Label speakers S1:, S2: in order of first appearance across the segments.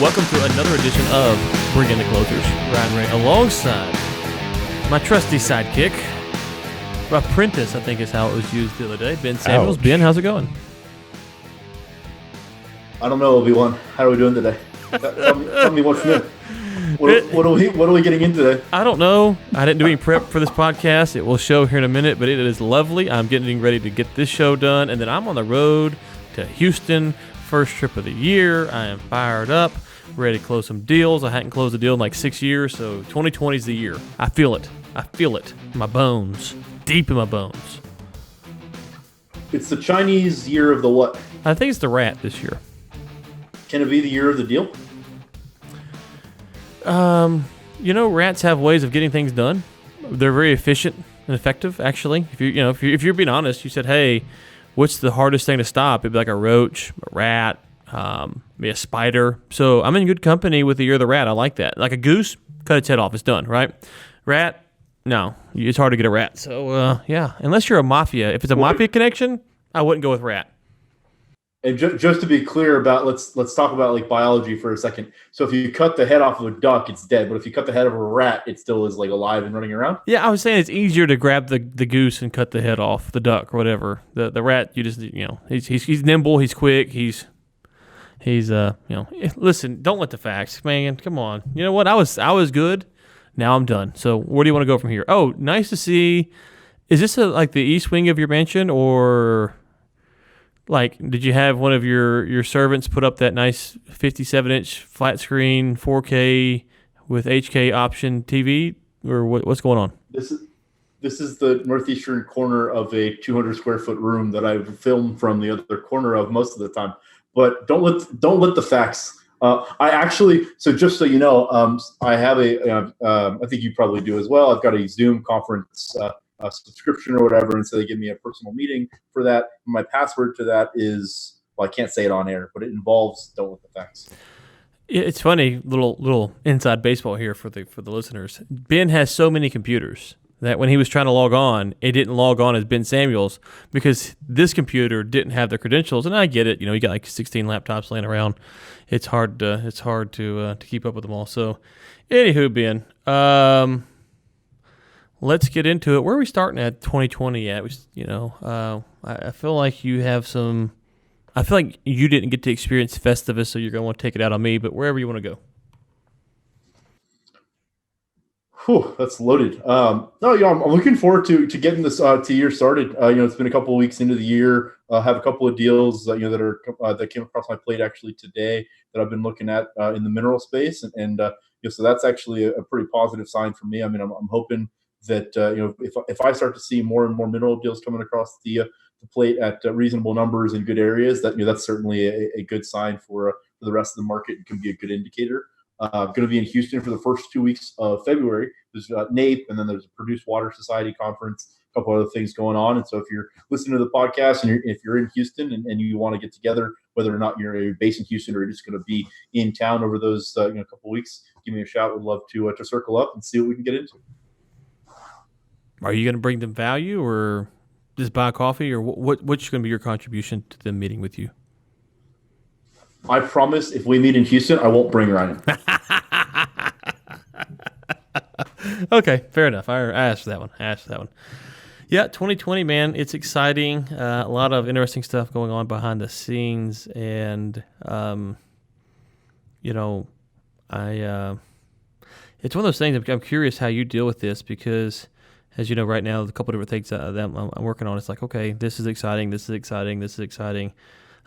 S1: Welcome to another edition of Bring in the Closers. Ryan Ray alongside my trusty sidekick, apprentice, I think is how it was used the other day, Ben Samuels.
S2: Ouch.
S1: Ben, how's it going?
S2: I don't know, Obi-Wan. How are we doing today? Tell me what's new. What are we getting in today?
S1: I don't know. I didn't do any prep for this podcast. It will show here in a minute, but it is lovely. I'm getting ready to get this show done, and then I'm on the road to Houston. First trip of the year. I am fired up, ready to close some deals. I hadn't closed a deal in like 6 years, so 2020 is the year. I feel it. I feel it in my bones, deep in my bones.
S2: It's the Chinese year of the what?
S1: I think it's the rat this year.
S2: Can it be the year of the deal?
S1: Rats have ways of getting things done. They're very efficient and effective, actually. If you're being honest, you said, hey, what's the hardest thing to stop? It'd be like a roach, a rat, maybe a spider. So I'm in good company with the year of the rat. I like that. Like a goose, cut its head off. It's done, right? Rat, no. It's hard to get a rat. So, yeah, unless you're a mafia. If it's a mafia connection, I wouldn't go with rat.
S2: And just to be clear about, let's talk about like biology for a second. So if you cut the head off of a duck, it's dead. But if you cut the head of a rat, it still is like alive and running around.
S1: Yeah, I was saying it's easier to grab the goose and cut the head off, the duck or whatever. The rat, you just he's nimble, he's quick, he's listen, don't let the facts, man. Come on. You know what? I was good. Now I'm done. So where do you want to go from here? Oh, nice to see. Is this like the east wing of your mansion, or like, did you have one of your servants put up that nice 57-inch flat screen 4K with HK option TV, or what's going on? This
S2: is the northeastern corner of a 200 square foot room that I film from the other corner of most of the time. But don't let the facts. So just so you know, I have I think you probably do as well. I've got a Zoom conference subscription or whatever, and so they give me a personal meeting for that. My password to that is, well, I can't say it on air, but it involves don't let the facts.
S1: It's funny, little inside baseball here for the listeners. Ben has so many computers that when he was trying to log on, it didn't log on as Ben Samuels because this computer didn't have the credentials. And I get it, you got like 16 laptops laying around. It's hard to keep up with them all. So, anywho, Ben, let's get into it. Where are we starting at 2020 at? I feel like you have some. I feel like you didn't get to experience Festivus, so you're going to want to take it out on me. But wherever you want to go.
S2: Whew, that's loaded. I'm looking forward to getting this year started. It's been a couple of weeks into the year. Have a couple of deals that came across my plate actually today that I've been looking at in the mineral space, and so that's actually a pretty positive sign for me. I mean, I'm hoping that if I start to see more and more mineral deals coming across the plate at reasonable numbers in good areas, that's certainly a good sign for the rest of the market. It can be a good indicator. Going to be in Houston for the first 2 weeks of February. There's NAPE, and then there's a Produced Water Society conference, a couple other things going on. And so if you're listening to the podcast and if you're in Houston and you want to get together, whether or not you're based in Houston or you're just going to be in town over those couple of weeks, give me a shout. We'd love to circle up and see what we can get into.
S1: Are you going to bring them value, or just buy coffee, or what's going to be your contribution to them meeting with you?
S2: I promise if we meet in Houston, I won't bring Ryan.
S1: Okay, fair enough. I asked for that one. Yeah, 2020, man, it's exciting. A lot of interesting stuff going on behind the scenes, and it's one of those things. I'm curious how you deal with this because, as you know, right now, a couple of different things that I'm working on. It's like, okay, this is exciting.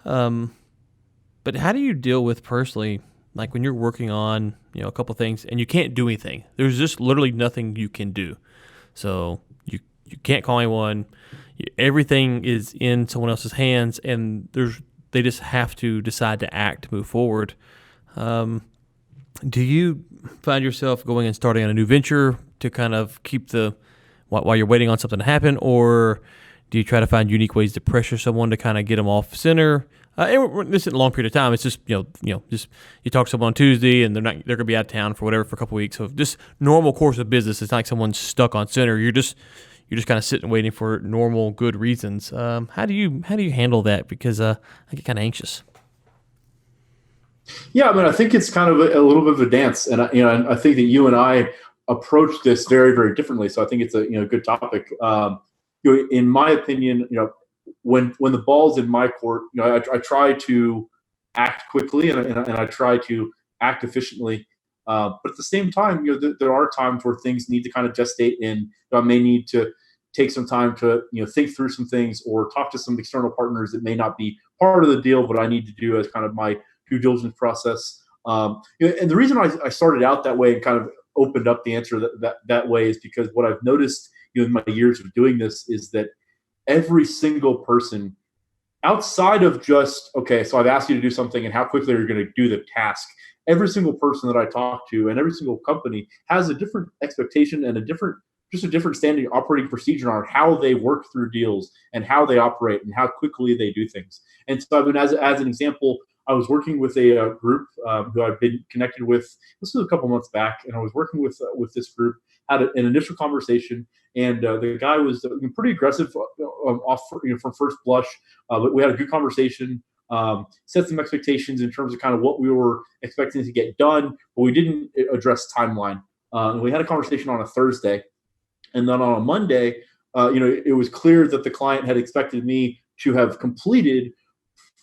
S1: But how do you deal with personally, like when you're working on, a couple things and you can't do anything? There's just literally nothing you can do. So you can't call anyone. Everything is in someone else's hands, and they just have to decide to act, move forward. Do you find yourself going and starting on a new venture to kind of keep while you're waiting on something to happen, or do you try to find unique ways to pressure someone to kind of get them off center? This isn't a long period of time. It's just just you talk to someone on Tuesday and they're going to be out of town for a couple of weeks. So just normal course of business. It's not like someone's stuck on center. You're just kind of sitting waiting for normal good reasons. How do you handle that? Because I get kind of anxious.
S2: Yeah, I mean, I think it's kind of a little bit of a dance, and I think that you and I approach this very, very differently. So I think it's a good topic. In my opinion, when the ball's in my court, I try to act quickly and I try to act efficiently. But at the same time, there are times where things need to kind of gestate, and I may need to take some time to think through some things or talk to some external partners that may not be part of the deal, but I need to do as kind of my due diligence process. And the reason I started out that way and kind of opened up the answer that way is because what I've noticed in my years of doing this is that every single person outside of just, okay, so I've asked you to do something and how quickly are you going to do the task, every single person that I talk to and every single company has a different expectation and a different standing operating procedure on how they work through deals and how they operate and how quickly they do things. And so I mean, as an example, I was working with a group who I've been connected with. This was a couple months back, and I was working with this group. Had an initial conversation, and the guy was pretty aggressive off from first blush. But we had a good conversation. Set some expectations in terms of kind of what we were expecting to get done, but we didn't address timeline. And we had a conversation on a Thursday, and then on a Monday, it was clear that the client had expected me to have completed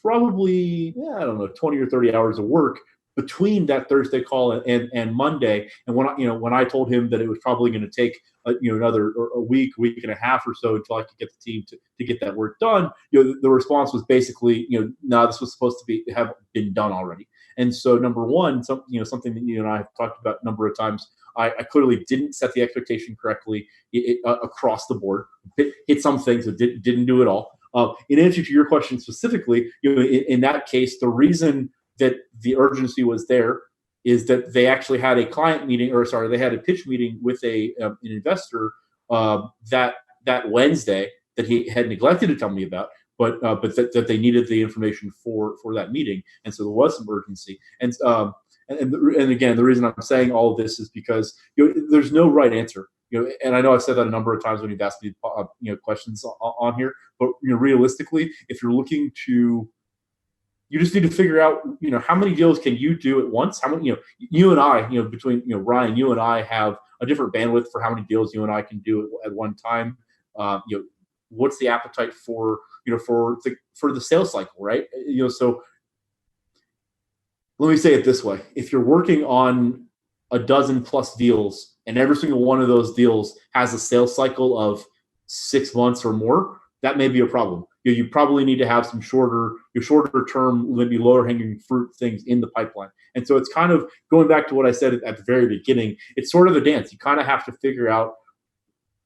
S2: probably, I don't know, 20 or 30 hours of work between that Thursday call and Monday. And when I told him that it was probably going to take another a week and a half or so until I could get the team to get that work done, the response was basically, no, this was supposed to have been done already. And so number one, something that you and I have talked about a number of times, I clearly didn't set the expectation correctly across the board. Hit some things, but didn't do it all. In answer to your question specifically, in that case, the reason that the urgency was there is that they actually had a client meeting, or sorry, they had a pitch meeting with an investor that Wednesday that he had neglected to tell me about, but that they needed the information for that meeting, and so there was some urgency. And again, the reason I'm saying all of this is because there's no right answer. And I know I've said that a number of times when you've asked me questions on here, but realistically, if you're looking to, you just need to figure out how many deals can you do at once. How many you and I between Ryan, you and I have a different bandwidth for how many deals you and I can do at one time. What's the appetite for for the sales cycle, right? So let me say it this way: if you're working on a dozen plus deals and every single one of those deals has a sales cycle of 6 months or more, that may be a problem. You probably need to have some shorter term, maybe lower hanging fruit things in the pipeline. And so it's kind of going back to what I said at the very beginning. It's sort of a dance. You kind of have to figure out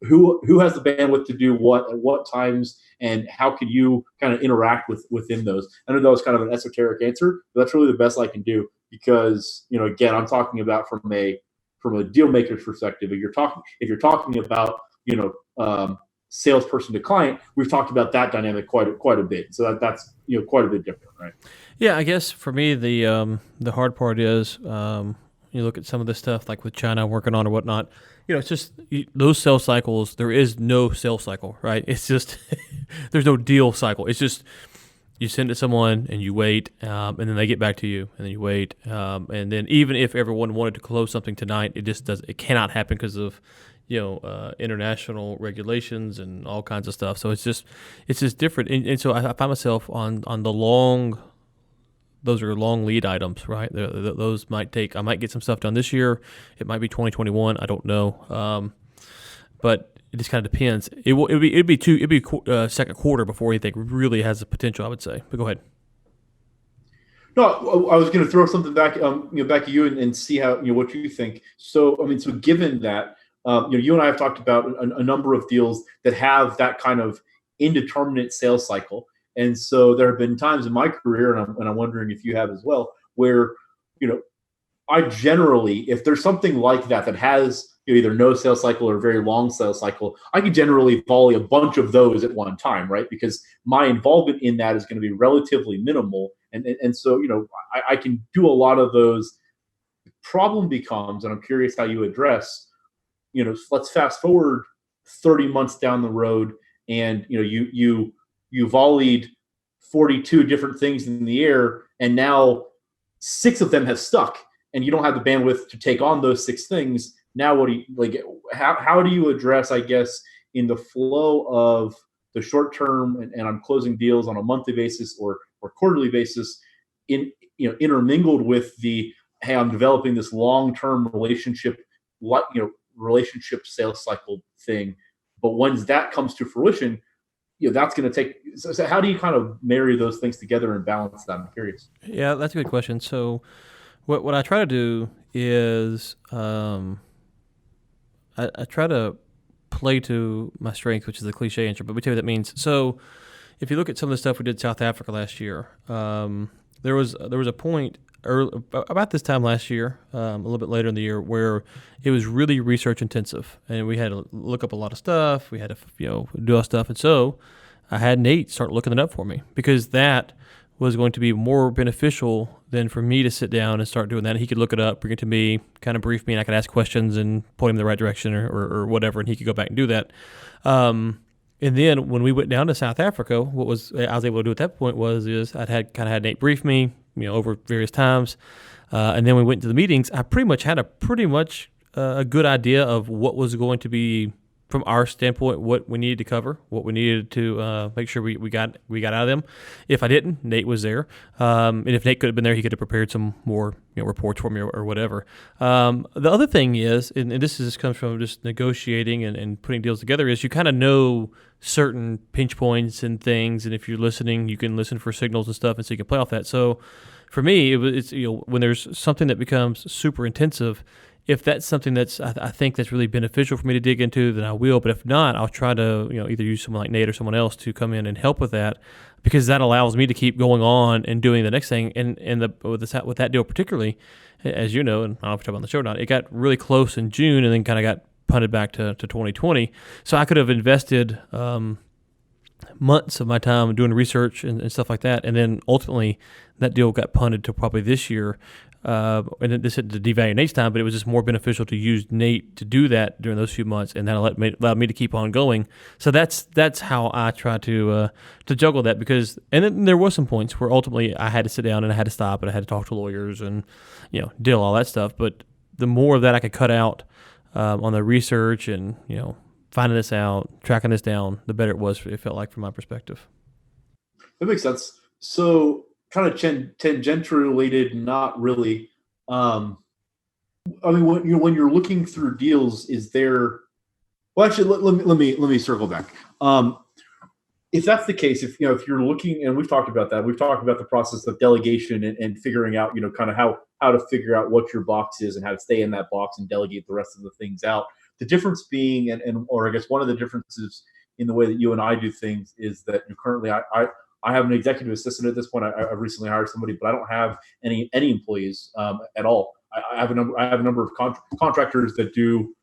S2: who has the bandwidth to do what at what times, and how can you kind of interact within those. I know that was kind of an esoteric answer, but that's really the best I can do, because again, I'm talking about from a deal maker's perspective. If you're talking about salesperson to client, we've talked about that dynamic quite a bit. So that's quite a bit different, right?
S1: Yeah, I guess for me the hard part is you look at some of this stuff like with China working on or whatnot. It's just those sales cycles. There is no sales cycle, right? It's just there's no deal cycle. It's just you send it to someone and you wait, and then they get back to you, and then you wait, and then even if everyone wanted to close something tonight, it just does. It cannot happen because of international regulations and all kinds of stuff. So it's just different, and so I find myself on the long. Those are long lead items, right? Those might take. I might get some stuff done this year. It might be 2021. I don't know, but it just kind of depends. It'd be second quarter before anything really has the potential, I would say. But go ahead.
S2: No, I was going to throw something back, back at you and see how what you think. So, I mean, so given that, you and I have talked about a number of deals that have that kind of indeterminate sales cycle, and so there have been times in my career, and I'm wondering if you have as well, where I generally, if there's something like that has either no sales cycle or very long sales cycle, I can generally volley a bunch of those at one time, right? Because my involvement in that is going to be relatively minimal, and so I can do a lot of those. The problem becomes, and I'm curious how you address, let's fast forward 30 months down the road, and you volleyed 42 different things in the air, and now 6 of them have stuck, and you don't have the bandwidth to take on those 6 things. Now, what do you like? How do you address, I guess, in the flow of the short term, and I'm closing deals on a monthly basis or quarterly basis, in intermingled with the, hey, I'm developing this long term relationship, relationship sales cycle thing. But once that comes to fruition, that's going to take. So how do you kind of marry those things together and balance that? I'm curious.
S1: Yeah, that's a good question. So what I try to do is I try to play to my strength, which is the cliche answer, but we tell you what that means. So if you look at some of the stuff we did in South Africa last year, there was a point about this time last year, a little bit later in the year, where it was really research intensive, and we had to look up a lot of stuff. We had to do all stuff, and so I had Nate start looking it up for me, because that was going to be more beneficial than for me to sit down and start doing that. He could look it up, bring it to me, kind of brief me, and I could ask questions and point him in the right direction or whatever, and he could go back and do that. And then when we went down to South Africa, what I was able to do at that point is I'd had Nate brief me, over various times, and then we went to the meetings. I pretty much had a good idea of what was going to be, from our standpoint, what we needed to cover, what we needed to make sure we got out of them. If I didn't, Nate was there, and if Nate could have been there, he could have prepared some more reports for me or whatever. The other thing is, and this comes from just negotiating and putting deals together, is you kind of know certain pinch points and things, and if you're listening, you can listen for signals and stuff, and so you can play off that. So for me, it's when there's something that becomes super intensive, if that's something that's I think that's really beneficial for me to dig into, then I will. But if not, I'll try to either use someone like Nate or someone else to come in and help with that, because that allows me to keep going on and doing the next thing. And with that deal particularly, as you know, and I don't know if we're talking about the show or not, it got really close in June and then kind of got punted back to 2020. So I could have invested months of my time doing research and stuff like that, and then ultimately that deal got punted to probably this year. And this isn't to devalue Nate's time, but it was just more beneficial to use Nate to do that during those few months, and that allowed me to keep on going. So that's how I try to juggle that, because, and then there was some points where ultimately I had to sit down and I had to stop and I had to talk to lawyers and deal all that stuff. But the more of that I could cut out on the research and finding this out, tracking this down, the better it felt like from my perspective.
S2: That makes sense. So, kind of tangentially related, not really. I mean, when you're looking through deals, is there? Well, actually, let me circle back. If that's the case, if you're looking, and we've talked about that, we've talked about the process of delegation and figuring out, kind of how to figure out what your box is and how to stay in that box and delegate the rest of the things out. The difference being, or I guess one of the differences in the way that you and I do things is that currently I have an executive assistant at this point. I've recently hired somebody, but I don't have any employees at all. I have a number of contractors that do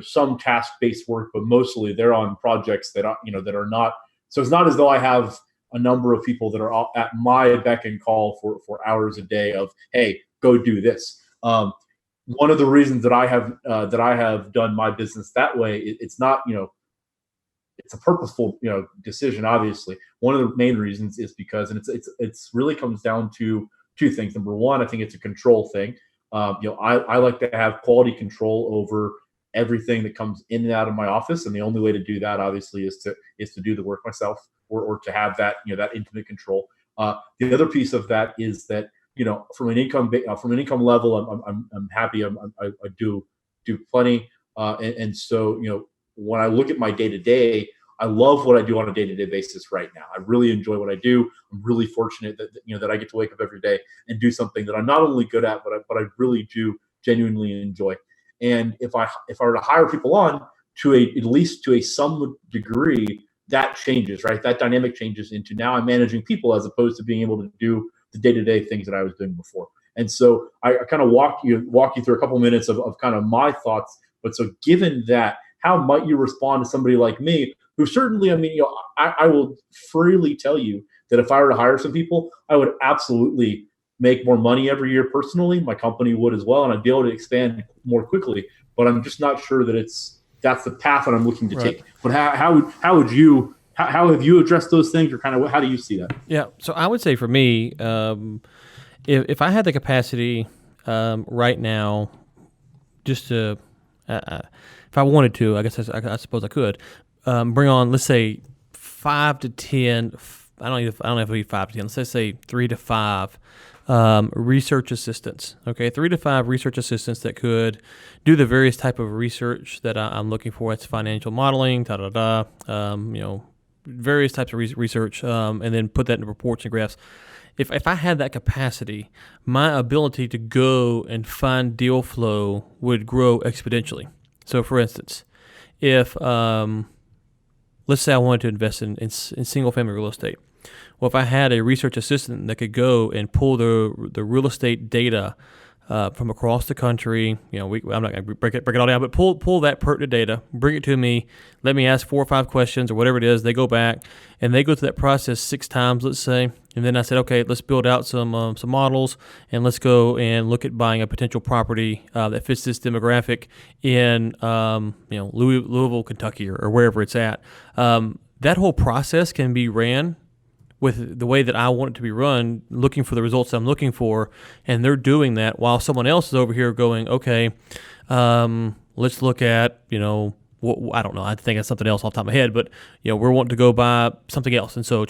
S2: some task-based work, but mostly they're on projects that are not. So it's not as though I have a number of people that are all at my beck and call for hours a day of, hey, go do this. One of the reasons that I have done my business that way, it's not it's a purposeful decision. Obviously, one of the main reasons is because, and it's really comes down to two things. Number one, I think it's a control thing. I like to have quality control over everything that comes in and out of my office, and the only way to do that, obviously, is to do the work myself, or to have that that intimate control. The other piece of that is that from an income level, I'm happy. I do plenty, and so when I look at my day to day, I love what I do on a day to day basis right now. I really enjoy what I do. I'm really fortunate that I get to wake up every day and do something that I'm not only good at, but I really do genuinely enjoy. And if I were to hire people on at least to some degree, that changes, right? That dynamic changes into, now I'm managing people as opposed to being able to do the day to day things that I was doing before. And so I kind of walk you through a couple minutes of kind of my thoughts. But so given that, how might you respond to somebody like me, who certainly, I will freely tell you that if I were to hire some people, I would absolutely make more money every year personally. My company would as well, and I'd be able to expand more quickly. But I'm just not sure that that's the path that I'm looking to take. But how have you addressed those things, or kind of how do you see that?
S1: Yeah, so I would say for me, if I had the capacity right now, just to, if I wanted to, I guess I suppose I could bring on, let's say, 5 to 10. I don't know if it would be 5 to 10. Let's say 3 to 5 research assistants. Okay, 3 to 5 research assistants that could do the various type of research that I'm looking for. It's financial modeling, various types of research, and then put that into reports and graphs. If I had that capacity, my ability to go and find deal flow would grow exponentially. So, for instance, if let's say I wanted to invest in single family real estate. Well, if I had a research assistant that could go and pull the real estate data from across the country, I'm not going to break it all down, but pull that pertinent data, bring it to me, let me ask 4 or 5 questions or whatever it is. They go back and they go through that process 6 times, let's say, and then I said, okay, let's build out some models and let's go and look at buying a potential property that fits this demographic in Louisville, Kentucky, or wherever it's at. That whole process can be ran with the way that I want it to be run, looking for the results I'm looking for, and they're doing that while someone else is over here going, okay, let's look at, I don't know, I think of something else off the top of my head, but we're wanting to go buy something else, and so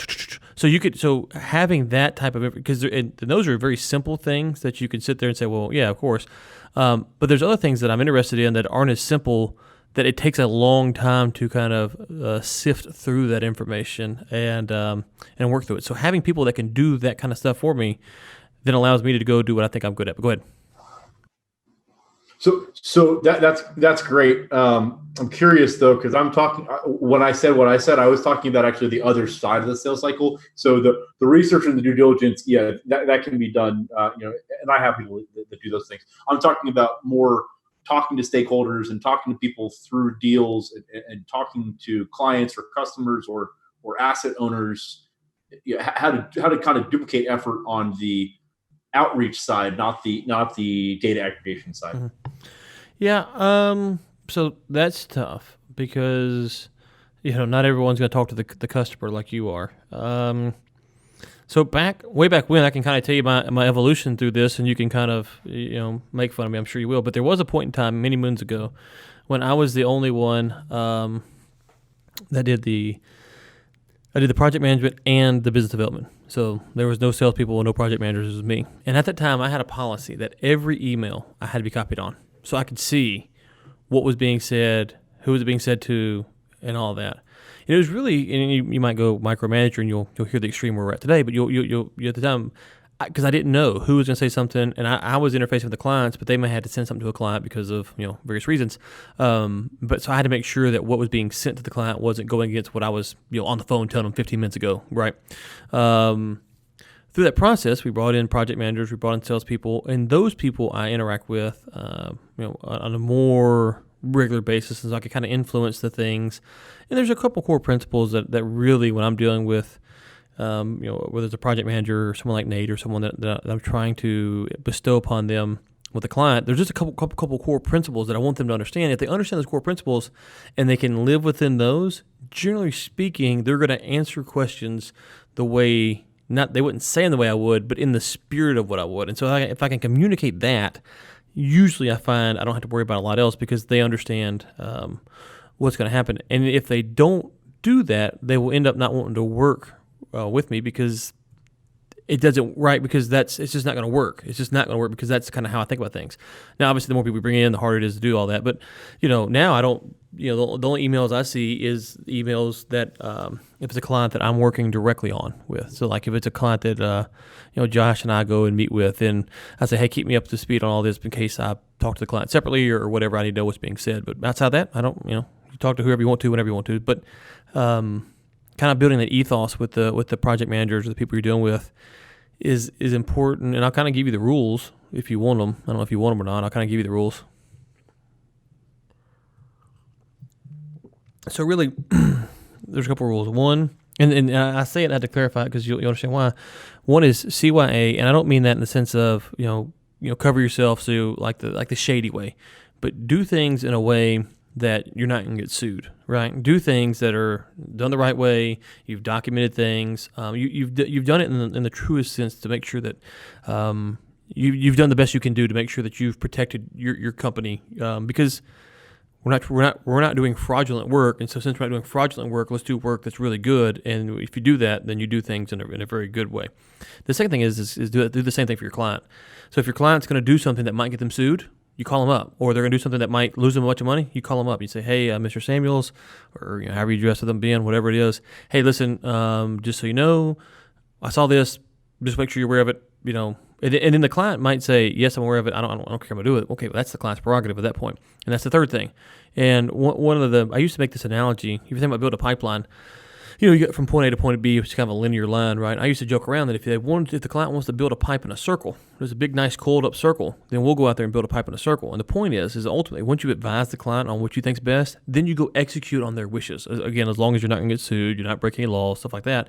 S1: having that type of, because those are very simple things that you can sit there and say, well, yeah, of course, but there's other things that I'm interested in that aren't as simple, that it takes a long time to kind of sift through that information and work through it. So having people that can do that kind of stuff for me then allows me to go do what I think I'm good at. But go ahead.
S2: So that's great. I'm curious though, because I'm talking, when I said what I said, I was talking about actually the other side of the sales cycle. So the research and the due diligence, yeah, that can be done. And I have people that do those things. I'm talking about more talking to stakeholders and talking to people through deals and talking to clients or customers or asset owners, how to kind of duplicate effort on the outreach side, not the data aggregation side.
S1: Mm-hmm. Yeah. So that's tough because, not everyone's going to talk to the customer like you are. So way back when, I can kind of tell you my evolution through this, and you can kind of make fun of me. I'm sure you will. But there was a point in time many moons ago when I was the only one that did the project management and the business development. So there was no salespeople and no project managers. It was me. And at that time, I had a policy that every email I had to be copied on, so I could see what was being said, who was it being said to, and all that. And it was really, and you might go micromanager, and you'll hear the extreme where we're at today. But you'll at the time, because I didn't know who was going to say something, and I was interfacing with the clients, but they may have to send something to a client because of various reasons. But so I had to make sure that what was being sent to the client wasn't going against what I was on the phone telling them 15 minutes ago, right? Through that process, we brought in project managers, we brought in salespeople, and those people I interact with, on a more regular basis, and so I could kind of influence the things. And there's a couple core principles that really, when I'm dealing with, whether it's a project manager or someone like Nate or someone that I'm trying to bestow upon them with a client, there's just a couple core principles that I want them to understand. If they understand those core principles and they can live within those, generally speaking, they're going to answer questions the way, they wouldn't say in the way I would, but in the spirit of what I would. And so if I can communicate that, usually I find I don't have to worry about a lot else because they understand what's going to happen. And if they don't do that, they will end up not wanting to work with me because it doesn't, right? Because it's just not going to work. It's just not going to work because that's kind of how I think about things. Now, obviously, the more people we bring in, the harder it is to do all that. But, now I don't, the only emails I see is emails that, if it's a client that I'm working directly on with. So, like if it's a client that, Josh and I go and meet with, and I say, hey, keep me up to speed on all this in case I talk to the client separately or whatever, I need to know what's being said. But outside that, I don't, you talk to whoever you want to, whenever you want to. But kind of building that ethos with the project managers or the people you're dealing with is important. And I'll kind of give you the rules if you want them. I don't know if you want them or not. I'll kind of give you the rules. So really, there's a couple of rules. One, and I say it, I have to clarify it because you'll understand why. One is CYA, and I don't mean that in the sense of cover yourself, so like the shady way, but do things in a way that you're not going to get sued, right? Do things that are done the right way. You've documented things. You've done it in the truest sense to make sure that you've done the best you can do to make sure that you've protected your company, because we're not doing fraudulent work. And so since we're not doing fraudulent work, let's do work that's really good. And if you do that, then you do things in a very good way. The second thing is do the same thing for your client. So if your client's going to do something that might get them sued, you call them up. Or they're going to do something that might lose them a bunch of money, you call them up. You say, hey, Mr. Samuels, or however you dress with them, Ben, whatever it is. Hey, listen, just so you know, I saw this. Just make sure you're aware of it. And then the client might say, yes, I'm aware of it. I don't care. I'm going to do it. Okay, well, that's the client's prerogative at that point. And that's the third thing. And I used to make this analogy. If you think about building a pipeline, you get from point A to point B, which is kind of a linear line, right? I used to joke around that if the client wants to build a pipe in a circle, there's a big, nice, coiled up circle, then we'll go out there and build a pipe in a circle. And the point is ultimately, once you advise the client on what you think's best, then you go execute on their wishes. Again, as long as you're not going to get sued, you're not breaking any laws, stuff like that.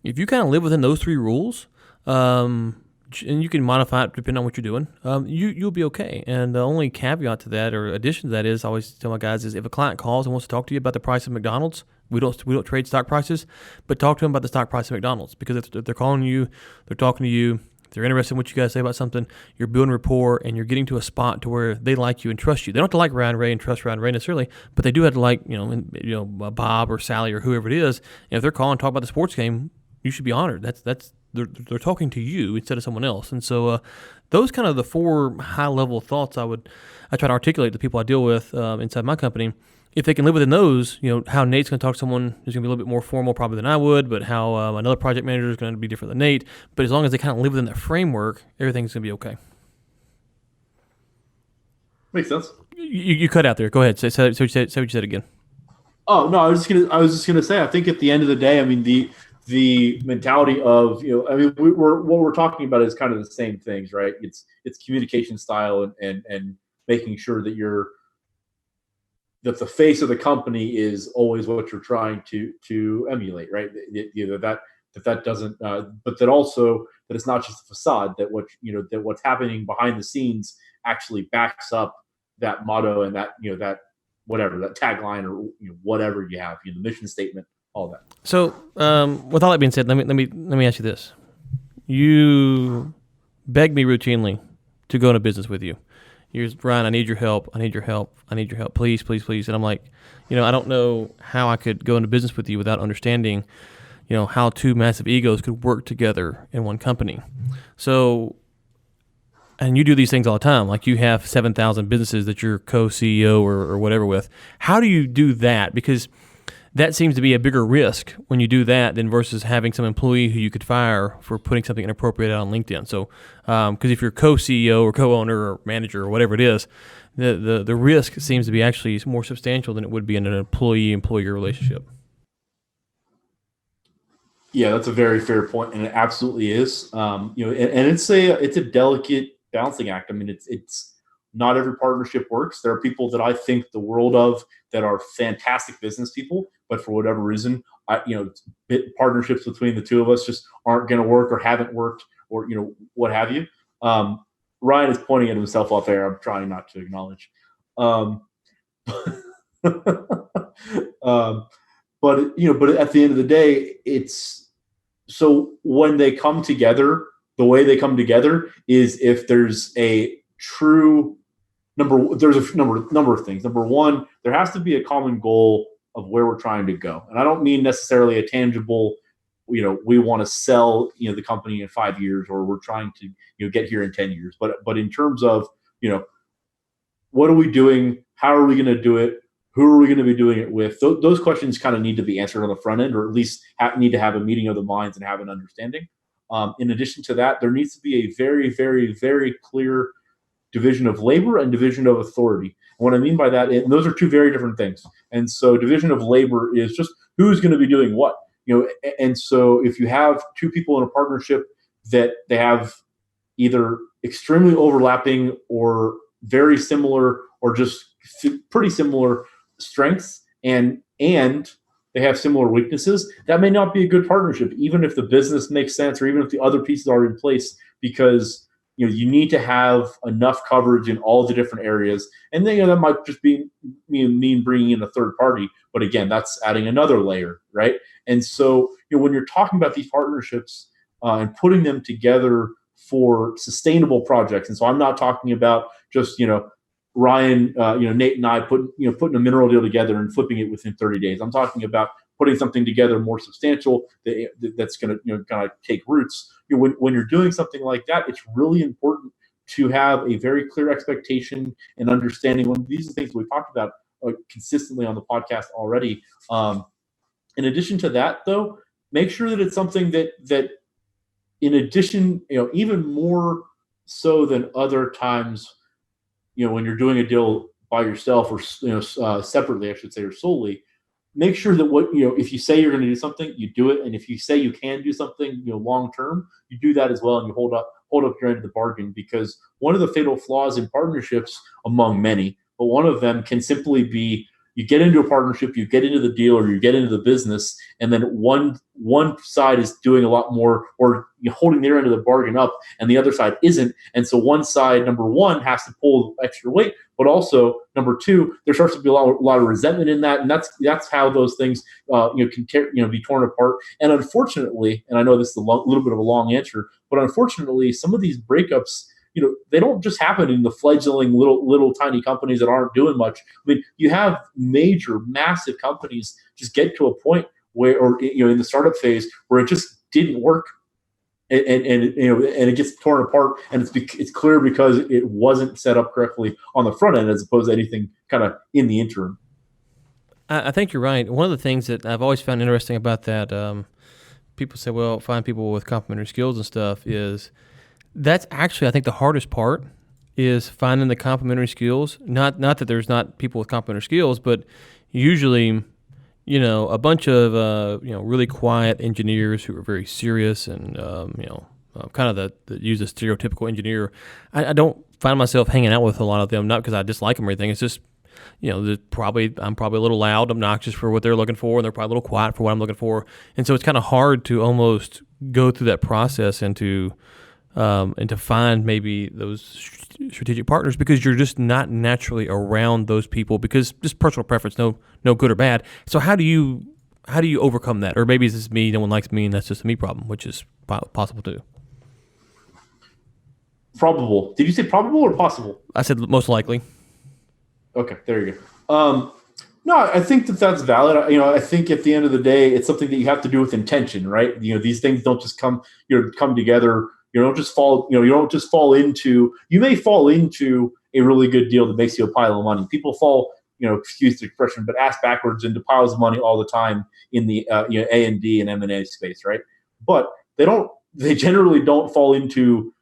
S1: If you kind of live within those three rules, and you can modify it depending on what you're doing, you'll be okay. And the only caveat to that, or addition to that, is I always tell my guys is if a client calls and wants to talk to you about the price of McDonald's, we don't trade stock prices, but talk to them about the stock price of McDonald's, because if they're calling you, they're talking to you, they're interested in what you guys say about something, you're building rapport, and you're getting to a spot to where they like you and trust you. They don't have to like Ryan Ray and trust Ryan Ray necessarily, but they do have to like Bob or Sally or whoever it is. And if they're calling and talk about the sports game, you should be honored. They're talking to you instead of someone else. And so those kind of the four high-level thoughts I try to articulate to people I deal with inside my company. If they can live within those, how Nate's going to talk to someone is going to be a little bit more formal probably than I would, but how another project manager is going to be different than Nate. But as long as they kind of live within that framework, everything's going to be okay.
S2: Makes sense.
S1: You cut out there. Go ahead. Say what you said again.
S2: Oh no, I was just gonna say. I think at the end of the day, I mean the mentality of what we're talking about is kind of the same things, right? It's communication style and making sure that that the face of the company is always what you're trying to emulate, right? That doesn't, but that also that it's not just a facade. That what's happening behind the scenes actually backs up that motto and that whatever that tagline or whatever you have, the mission statement, all that.
S1: So, with all that being said, let me ask you this: you beg me routinely to go into business with you. You're Ryan, I need your help. I need your help. I need your help. Please, please, please. And I'm like, I don't know how I could go into business with you without understanding, how two massive egos could work together in one company. So, and you do these things all the time. Like you have 7,000 businesses that you're co-CEO or whatever with. How do you do that? Because that seems to be a bigger risk when you do that than versus having some employee who you could fire for putting something inappropriate out on LinkedIn. So, because if you're co-CEO or co-owner or manager or whatever it is, the risk seems to be actually more substantial than it would be in an employee-employer relationship.
S2: Yeah, that's a very fair point, and it absolutely is. And it's a delicate balancing act. I mean, it's not every partnership works. There are people that I think the world of that are fantastic business people, but for whatever reason, partnerships between the two of us just aren't going to work or haven't worked or what have you. Ryan is pointing at himself off air. I'm trying not to acknowledge. But at the end of the day, it's so when they come together, the way they come together is if there's a true there's a number of things. Number one, there has to be a common goal of where we're trying to go. And I don't mean necessarily a tangible, we want to sell, the company in 5 years, or we're trying to, get here in 10 years. But in terms of, what are we doing? How are we going to do it? Who are we going to be doing it with? Those questions kind of need to be answered on the front end, or at least need to have a meeting of the minds and have an understanding. In addition to that, there needs to be a very, very, very clear division of labor and division of authority. And what I mean by that, and those are two very different things. And so division of labor is just who's going to be doing what, and so if you have two people in a partnership that they have either extremely overlapping or very similar or just pretty similar strengths and they have similar weaknesses, that may not be a good partnership, even if the business makes sense or even if the other pieces are in place, because you need to have enough coverage in all the different areas. And then, that might just mean bringing in a third party. But again, that's adding another layer, right? And so, when you're talking about these partnerships and putting them together for sustainable projects, and so I'm not talking about just, Ryan, Nate and I putting a mineral deal together and flipping it within 30 days. I'm talking about putting something together more substantial that's going to kind of take roots. When you're doing something like that, it's really important to have a very clear expectation and understanding. When these are things we've talked about consistently on the podcast already. In addition to that, though, make sure that it's something that in addition, even more so than other times, when you're doing a deal by yourself or separately, I should say, or solely, make sure that if you say you're going to do something, you do it, and if you say you can do something, long term, you do that as well, and you hold up your end of the bargain. Because one of the fatal flaws in partnerships, among many, but one of them can simply be you get into a partnership, you get into the deal, or you get into the business, and then one side is doing a lot more, or holding their end of the bargain up, and the other side isn't. And so one side, number one, has to pull extra weight, but also number two, there starts to be a lot of resentment in that, and that's how those things can be torn apart. And unfortunately, and I know this is a little bit of a long answer, but unfortunately, some of these breakups, they don't just happen in the fledgling little tiny companies that aren't doing much. I mean, you have major, massive companies just get to a point where, or in the startup phase, where it just didn't work, and it gets torn apart, and it's clear because it wasn't set up correctly on the front end, as opposed to anything kind of in the interim.
S1: I think you're right. One of the things that I've always found interesting about that, people say, well, find people with complementary skills and stuff, is that's actually, I think, the hardest part is finding the complementary skills. Not that there's not people with complementary skills, but usually, a bunch of really quiet engineers who are very serious and kind of the use a stereotypical engineer. I don't find myself hanging out with a lot of them, not because I dislike them or anything. It's just I'm probably a little loud, obnoxious for what they're looking for, and they're probably a little quiet for what I'm looking for, and so it's kind of hard to almost go through that process and to find maybe those strategic partners, because you're just not naturally around those people, because just personal preference, no good or bad. So how do you overcome that? Or maybe it's just me, no one likes me, and that's just a me problem, which is possible too.
S2: Probable. Did you say probable or possible?
S1: I said most likely.
S2: Okay, there you go. No, I think that's valid. I think at the end of the day, it's something that you have to do with intention, right? These things don't just come together. You don't just fall into. You may fall into a really good deal that makes you a pile of money. People fall, excuse the expression, but ass backwards into piles of money all the time in the A&D and M&A space, right? But they generally don't fall into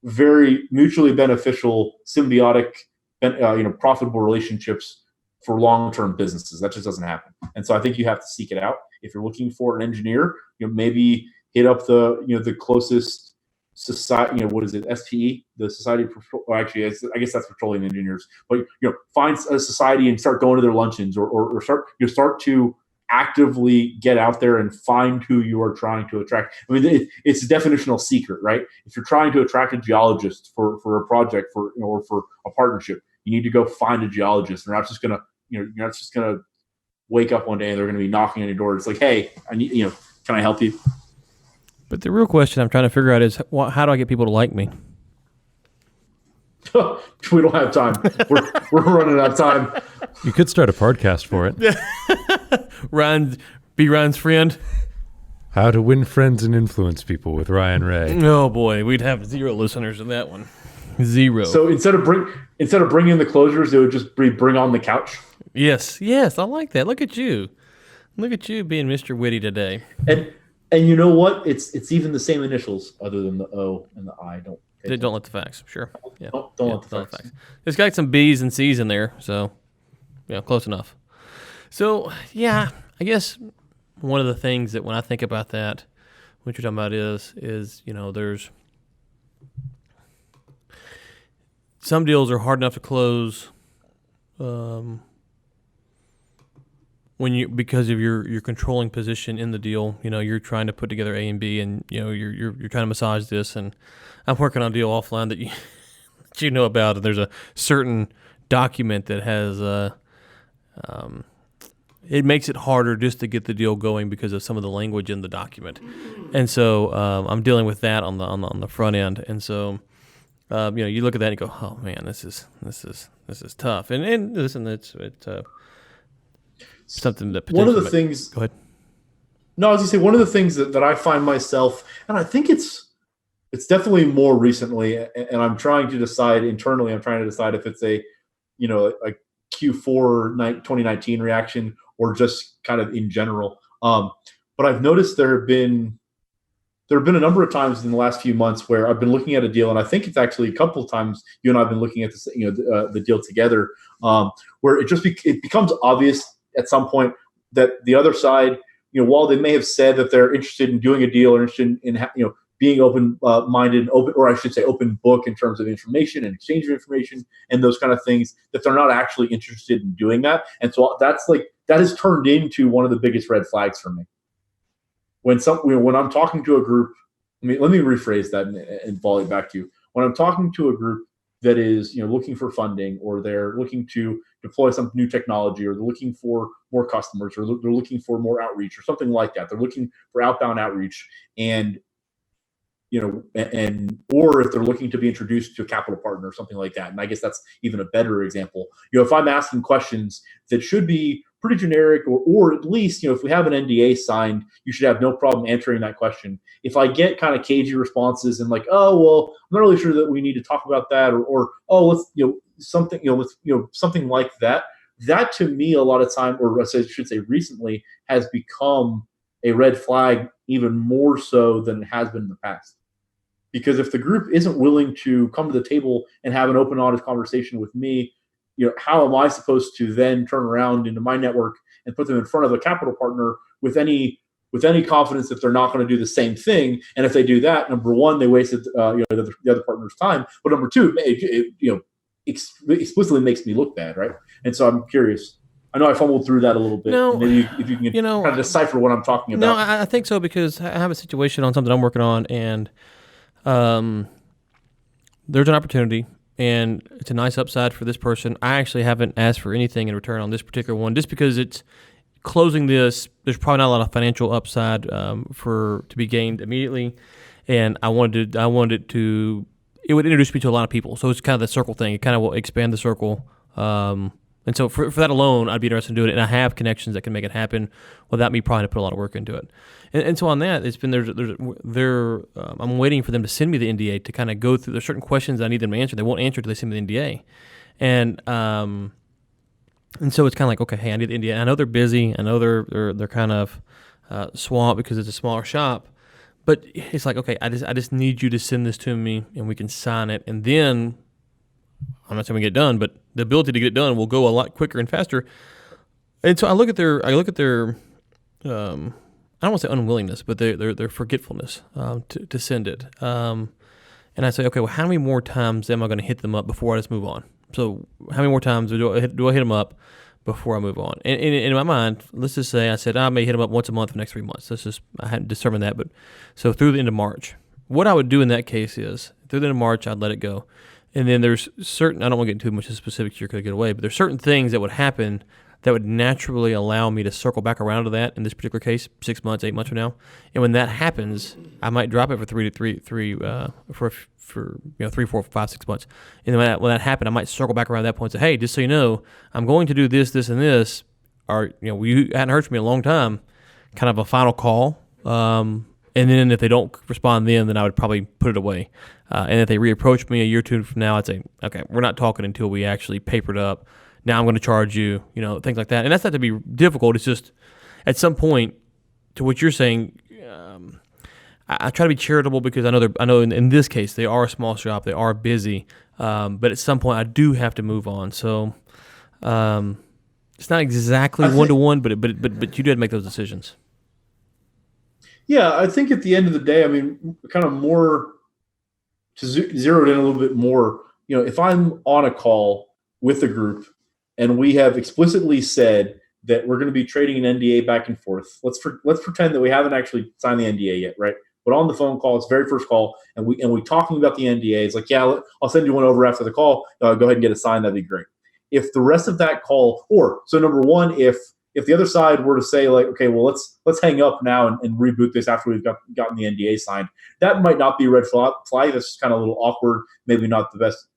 S2: very mutually beneficial, symbiotic, profitable relationships for long-term businesses. That just doesn't happen. And so I think you have to seek it out. If you're looking for an engineer, maybe hit up the closest society, what is it, SPE, the Society of, I guess that's Petroleum Engineers, but find a society and start going to their luncheons, or start to actively get out there and find who you are trying to attract. I mean, it's a definitional secret, right? If you're trying to attract a geologist for a project, or for a partnership, you need to go find a geologist. They're not just gonna wake up one day and they're gonna be knocking on your door. It's like, hey, I need, can I help you?
S1: But the real question I'm trying to figure out is, how do I get people to like me?
S2: We don't have time. We're running out of time.
S3: You could start a podcast for it.
S1: Be Ryan's friend.
S3: How to win friends and influence people with Ryan Ray.
S1: Oh boy, we'd have 0 listeners in that one. 0.
S2: So instead of bringing the closers, it would just be bring on the couch.
S1: Yes, I like that. Look at you being Mr. Witty today.
S2: And you know what? It's even the same initials other than the O and the I. Don't
S1: let the facts. Sure. Yeah.
S2: Don't let the facts.
S1: It's got some B's and C's in there, so close enough. So I guess one of the things that when I think about that, what you're talking about is there's some deals are hard enough to close when when you, because of your controlling position in the deal, you're trying to put together A and B, and you're trying to massage this, and I'm working on a deal offline that that you know about, and there's a certain document that has it makes it harder just to get the deal going because of some of the language in the document, and so I'm dealing with that on the front end, and so you look at that and you go, oh man, this is tough, and listen, it's something that
S2: one of the
S1: potentially
S2: things.
S1: Go ahead.
S2: No, I was gonna say one of the things that I find myself, and I think it's definitely more recently, and I'm trying to decide internally. I'm trying to decide if it's a Q4 2019 reaction or just kind of in general. But I've noticed there have been a number of times in the last few months where I've been looking at a deal, and I think it's actually a couple of times you and I have been looking at this, the deal together, where it becomes obvious at some point that the other side, while they may have said that they're interested in doing a deal or interested in being open-minded, or I should say open book in terms of information and exchange of information and those kind of things, that they're not actually interested in doing that. And so that has turned into one of the biggest red flags for me. When I'm talking to a group, let me rephrase that and volley back to you. When I'm talking to a group that is looking for funding, or they're looking to deploy some new technology, or they're looking for more customers, or they're looking for more outreach or something like that, they're looking for outbound outreach, and or if they're looking to be introduced to a capital partner or something like that. And I guess that's even a better example. If I'm asking questions that should be pretty generic, or at least, if we have an NDA signed, you should have no problem answering that question. If I get kind of cagey responses and like, oh, well, I'm not really sure that we need to talk about that, or oh, let's, something like that, that to me, a lot of time, or I should say recently, has become a red flag even more so than it has been in the past. Because if the group isn't willing to come to the table and have an open, honest conversation with me, how am I supposed to then turn around into my network and put them in front of a capital partner with any confidence that they're not going to do the same thing? And if they do that, number one, they wasted the other partner's time. But number two, it explicitly makes me look bad, right? And so I'm curious. I know I fumbled through that a little bit.
S1: No,
S2: maybe if you can kind of decipher what I'm talking about.
S1: No, I think so, because I have a situation on something I'm working on, and there's an opportunity, and it's a nice upside for this person. I actually haven't asked for anything in return on this particular one, just because it's closing this. There's probably not a lot of financial upside to be gained immediately, and I wanted it to. It would introduce me to a lot of people, so it's kind of the circle thing. It kind of will expand the circle. And so for that alone, I'd be interested in doing it, and I have connections that can make it happen without me probably to put a lot of work into it. And so on that, it's been I'm waiting for them to send me the NDA to kind of go through. There's certain questions that I need them to answer. They won't answer until they send me the NDA, and so it's kind of like, okay, hey, I need the NDA. I know they're busy. I know they're kind of swamped because it's a smaller shop, but it's like, okay, I just need you to send this to me, and we can sign it, and then. I'm not saying we get it done, but the ability to get it done will go a lot quicker and faster. And so I look at their I don't want to say unwillingness, but their forgetfulness to send it. And I say, okay, well, how many more times am I going to hit them up before I just move on? So how many more times do I hit them up before I move on? And in my mind, let's just say I said I may hit them up once a month for the next 3 months. I hadn't determined that, but so through the end of March. What I would do in that case is through the end of March, I'd let it go. And then there's certain, I don't want to get into too much specifics here because I get away, but there's certain things that would happen that would naturally allow me to circle back around to that in this particular case, 6 months, 8 months from now. And when that happens, I might drop it for 3, 4, 5, 6 months. And then when that happened, I might circle back around that point and say, hey, just so you know, I'm going to do this, this, and this. Or, you hadn't heard from me in a long time, kind of a final call. And then if they don't respond then I would probably put it away. And if they reapproach me a year or two from now, I'd say, okay, we're not talking until we actually paper it up. Now I'm going to charge you, things like that. And that's not to be difficult. It's just at some point, to what you're saying, I try to be charitable because I know in this case they are a small shop, they are busy, but at some point I do have to move on. So it's not exactly one-to-one, but you do have to make those decisions.
S2: Yeah, I think at the end of the day, kind of more to zero it in a little bit more, if I'm on a call with a group and we have explicitly said that we're going to be trading an NDA back and forth. Let's pretend that we haven't actually signed the NDA yet, right? But on the phone call, it's very first call, and we talking about the NDA. It's like, yeah, I'll send you one over after the call. Go ahead and get it signed. That'd be great. If the rest of that call, so number one, if the other side were to say like, okay, well let's hang up now and reboot this after we've gotten the NDA signed, that might not be a red flag. That's just kind of a little awkward, maybe not the best,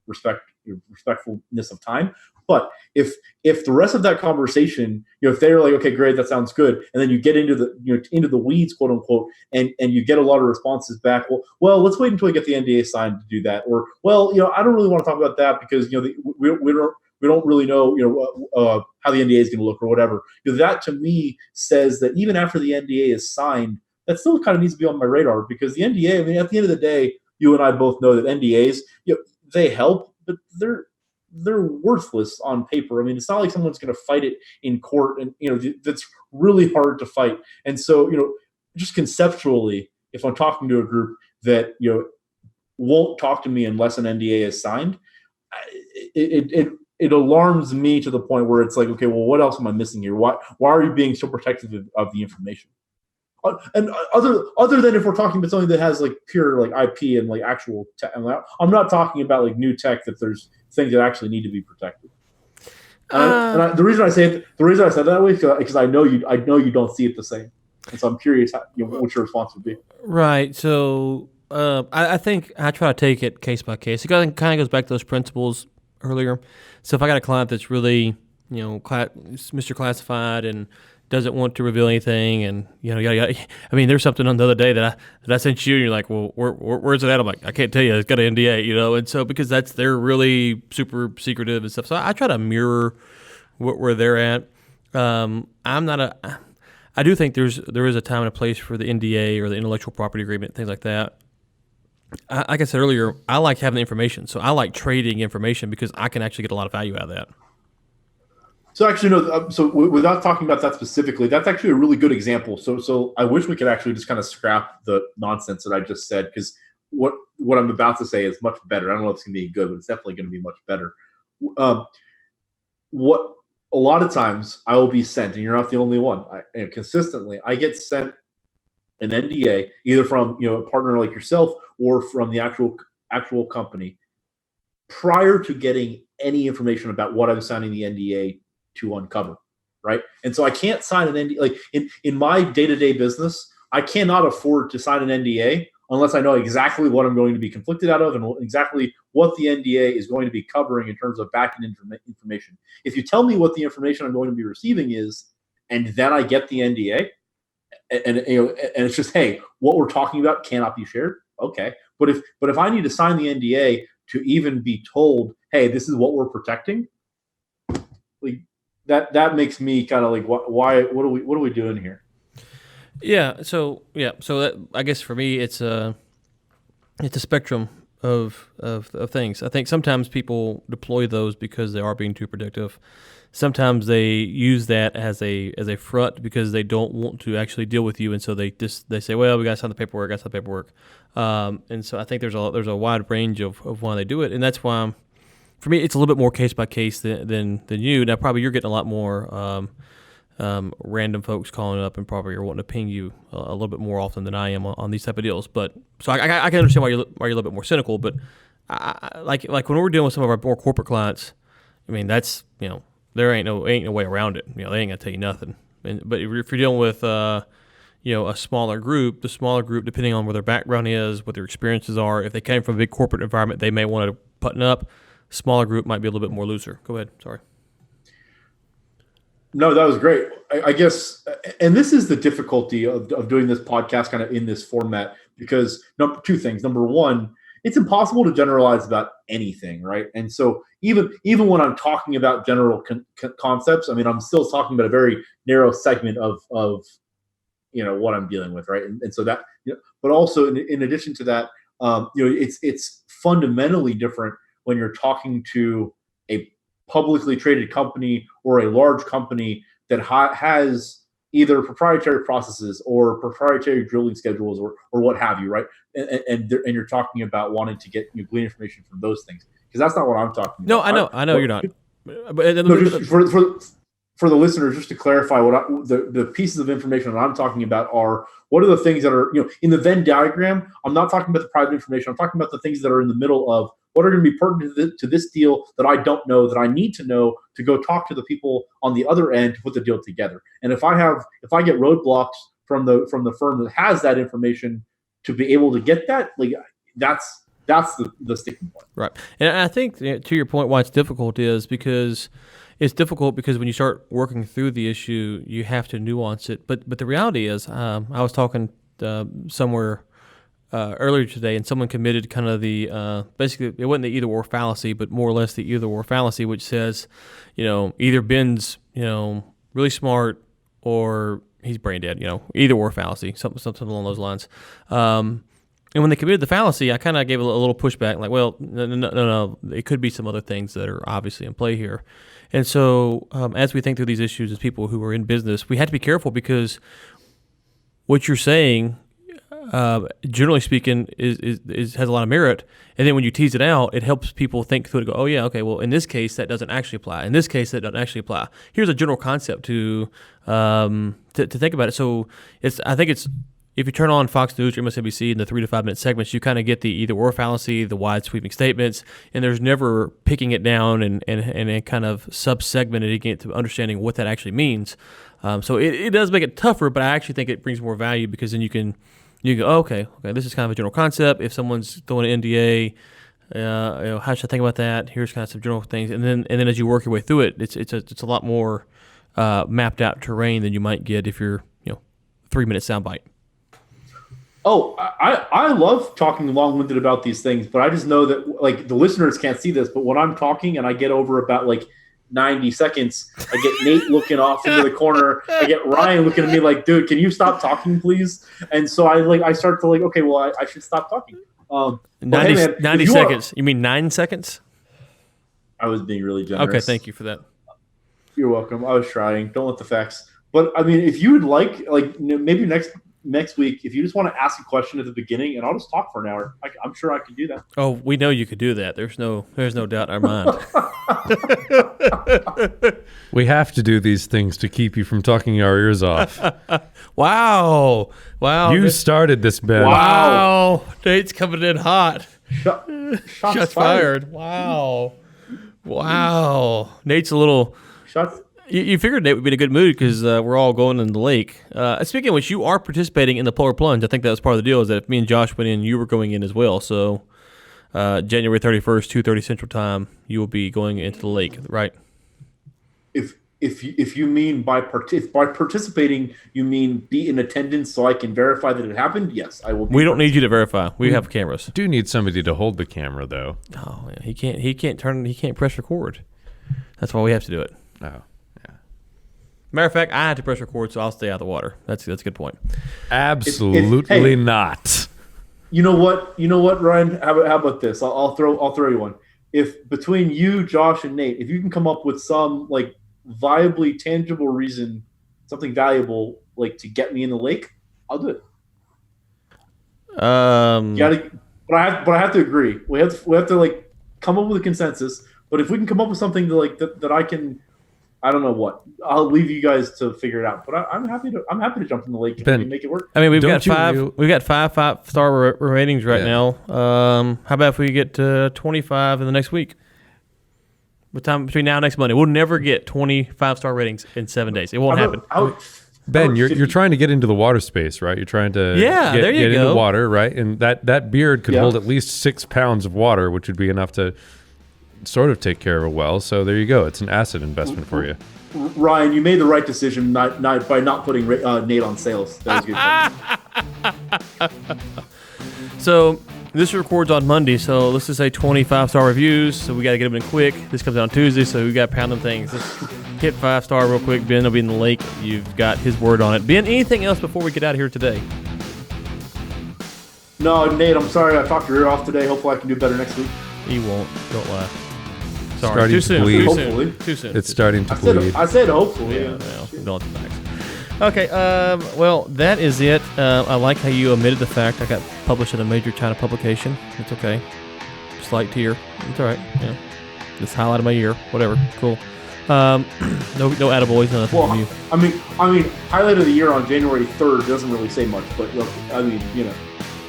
S2: respectfulness of time. But if the rest of that conversation, if they're like, okay, great, that sounds good, and then you get into the weeds, quote unquote, and you get a lot of responses back. Well, let's wait until we get the NDA signed to do that, or I don't really want to talk about that because we don't really know how the NDA is going to look or whatever. That to me says that even after the NDA is signed, that still kind of needs to be on my radar, because the NDA, I mean, at the end of the day, you and I both know that NDAs, they help, but they're worthless on paper. I mean, it's not like someone's going to fight it in court, and that's really hard to fight. And so, just conceptually, if I'm talking to a group that won't talk to me unless an NDA is signed, it alarms me to the point where it's like, okay, well, what else am I missing here? Why are you being so protective of the information? And other than if we're talking about something that has like pure like IP and like actual tech, I'm not talking about like new tech that there's things that actually need to be protected. The reason I said that way is because I know you don't see it the same, and so I'm curious what your response would be.
S1: Right. So I think I try to take it case by case. It kind of goes back to those principles earlier. So if I got a client that's really Mr. Classified and doesn't want to reveal anything, and I mean, there's something on the other day that I sent you, and you're like, well, where's it at? I'm like, I can't tell you. It's got an NDA, and so because they're really super secretive and stuff. So I try to mirror where they're at. I do think there is a time and a place for the NDA or the intellectual property agreement, things like that. Like I said earlier, I like having the information, so I like trading information because I can actually get a lot of value out of that.
S2: So actually, no. So without talking about that specifically, that's actually a really good example. So I wish we could actually just kind of scrap the nonsense that I just said, because what I'm about to say is much better. I don't know if it's going to be good, but it's definitely going to be much better. What a lot of times I will be sent, and you're not the only one. Consistently, I get sent an NDA either from a partner like yourself or from the actual company prior to getting any information about what I'm signing the NDA to uncover, right? And so I can't sign an NDA. Like in my day-to-day business, I cannot afford to sign an NDA unless I know exactly what I'm going to be conflicted out of and exactly what the NDA is going to be covering in terms of back-end information. If you tell me what the information I'm going to be receiving is, and then I get the NDA, and it's just, hey, what we're talking about cannot be shared, okay. But if I need to sign the NDA to even be told, hey, this is what we're protecting, like that makes me kind of like, why? What are we doing here?
S1: So that, I guess for me, it's a spectrum of things. I think sometimes people deploy those because they are being too predictive. Sometimes they use that as a front because they don't want to actually deal with you, and so they say, well, we got to sign the paperwork. And so I think there's a wide range of why they do it, and that's why. For me, it's a little bit more case by case than you. Now, probably you're getting a lot more random folks calling up and probably are wanting to ping you a little bit more often than I am on these type of deals. But so I can understand why you're a little bit more cynical. But like when we're dealing with some of our more corporate clients, I mean, that's there ain't no way around it. They ain't gonna tell you nothing. But if you're dealing with a smaller group, depending on where their background is, what their experiences are, if they came from a big corporate environment, they may want to button up. Smaller group might be a little bit more looser. Go ahead. Sorry.
S2: No, that was great. I guess, and this is the difficulty of doing this podcast kind of in this format, because two things. Number one, it's impossible to generalize about anything, right? And so even when I'm talking about general concepts, I mean, I'm still talking about a very narrow segment of what I'm dealing with, right? And so that, but also in addition to that, it's fundamentally different when you're talking to a publicly traded company or a large company that has either proprietary processes or proprietary drilling schedules or what have you, right? And you're talking about wanting to get glean information from those things, because that's not what I'm talking about.
S1: No, I know you're not.
S2: No, just for for the listeners, just to clarify, the pieces of information that I'm talking about are what are the things that are, in the Venn diagram. I'm not talking about the private information. I'm talking about the things that are in the middle of what are going to be pertinent to this deal that I don't know, that I need to know to go talk to the people on the other end to put the deal together. And if I get roadblocks from the firm that has that information to be able to get that, like that's the sticking point.
S1: Right. And I think to your point, why it's difficult is because it's difficult because when you start working through the issue, you have to nuance it. But the reality is, I was talking somewhere earlier today, and someone committed kind of the basically it wasn't the either or fallacy, but more or less the either or fallacy, which says, either Ben's really smart or he's brain dead. Either or fallacy, something along those lines. And when they committed the fallacy, I kind of gave a little pushback, like, well, no, it could be some other things that are obviously in play here. And so as we think through these issues as people who are in business, we have to be careful because what you're saying, generally speaking, is has a lot of merit. And then when you tease it out, it helps people think through it and go, oh, yeah, okay, well, in this case, that doesn't actually apply. In this case, that doesn't actually apply. Here's a general concept to think about it. So I think it's, if you turn on Fox News or MSNBC in the 3 to 5 minute segments, you kind of get the either or fallacy, the wide sweeping statements, and there's never picking it down and kind of sub-segmenting it to understanding what that actually means. So it does make it tougher, but I actually think it brings more value because then you can go, oh, okay, this is kind of a general concept. If someone's throwing an NDA, how should I think about that? Here's kind of some general things, and then as you work your way through it, it's a lot more mapped out terrain than you might get if you're 3 minute soundbite.
S2: Oh, I love talking long-winded about these things, but I just know that like the listeners can't see this, but when I'm talking and I get over about like 90 seconds, I get Nate looking off into the corner. I get Ryan looking at me like, dude, can you stop talking, please? And so I start to okay, well, I should stop talking.
S1: 90
S2: hey, man,
S1: 90 seconds. You mean 9 seconds?
S2: I was being really generous.
S1: Okay, thank you for that.
S2: You're welcome. I was trying. Don't let the facts. But I mean, if you would like maybe next week, if you just want to ask a question at the beginning, and I'll just talk for an hour. I'm sure I can do that.
S1: Oh, we know you could do that. There's no doubt in our mind.
S3: We have to do these things to keep you from talking our ears off.
S1: Wow.
S3: You started this, Ben.
S1: Wow. Nate's coming in hot.
S2: Shots
S1: fired. Wow. Nate's a little...
S2: Shots...
S1: You figured Nate would be in a good mood because we're all going in the lake. Speaking of which, you are participating in the polar plunge. I think that was part of the deal, is that if me and Josh went in, you were going in as well. So January 31st, 2:30 Central Time, you will be going into the lake, right?
S2: If you mean by participating, you mean be in attendance so I can verify that it happened, yes, I will.
S1: We don't need you to verify. We have cameras.
S3: Do need somebody to hold the camera, though.
S1: Oh, yeah. He can't press record. That's why we have to do it.
S3: Oh.
S1: Matter of fact, I had to press record, so I'll stay out of the water. That's a good point.
S3: Absolutely not.
S2: You know what, Ryan? How about this? I'll throw you one. If between you, Josh, and Nate, if you can come up with some viably tangible reason, something valuable to get me in the lake, I'll do it. But I have to agree. We have to come up with a consensus. But if we can come up with something that I can. I don't know what. I'll leave you guys to figure it out. But I'm happy to jump in the lake and make it work.
S1: I mean, we've got 5-star ratings right now. How about if we get 25 in the next week? What time between now and next Monday? We'll never get 25-star ratings in 7 days. It won't happen.
S3: Ben, you're trying to get into the water space, right? You're trying to get into water, right? And that beard could hold at least 6 pounds of water, which would be enough to sort of take care of a well. So there you go. It's an asset investment for you.
S2: Ryan, you made the right decision by not putting Nate on sales. That was good.
S1: So this records on Monday. So let's just say 25-star reviews. So we got to get them in quick. This comes out on Tuesday. So we got to pound them things. Let's hit 5-star real quick. Ben will be in the lake. You've got his word on it. Ben, anything else before we get out of here today?
S2: No, Nate, I'm sorry I talked your ear off today. Hopefully I can do better next week.
S1: He won't. Don't lie. Sorry.
S3: Starting
S1: Too
S3: to
S1: soon.
S3: bleed.
S2: Hopefully.
S1: Too soon.
S3: It's starting to bleed.
S2: I said hopefully.
S1: Yeah, well, don't the facts. Okay, well, that is it. I like how you omitted the fact I got published in a major China publication. It's okay. Slight tear. It's all right. Yeah. Just highlighted my ear. Whatever. Cool. No attaboys, nothing from you.
S2: I mean, highlight of the year on January 3rd doesn't really say much, but look, I mean,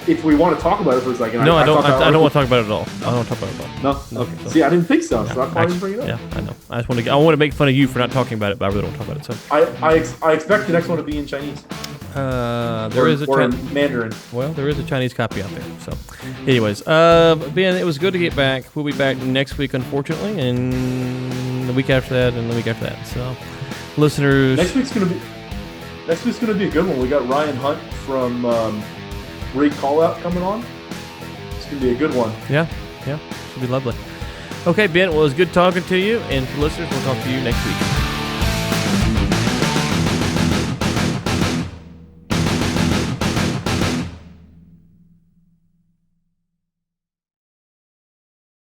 S2: if we want to talk about it for a second,
S1: no, I don't want to talk about it at all. I don't want to talk about it at all.
S2: No, okay. So. See, I didn't think so. So that's why I didn't bring it up.
S1: Yeah, I know. I want to make fun of you for not talking about it, but I really don't talk about it. So
S2: I expect the next one to be in Chinese.
S1: There is a
S2: in Mandarin.
S1: Well, there is a Chinese copy out there. So, anyways, Ben, it was good to get back. We'll be back next week, unfortunately, and the week after that, and the week after that. So, listeners,
S2: next week's gonna be a good one. We got Ryan Hunt from Rig Callout coming on. It's gonna be a good one.
S1: Yeah, should be lovely. Okay, Ben, well, it was good talking to you, and for listeners, we'll talk to you next week.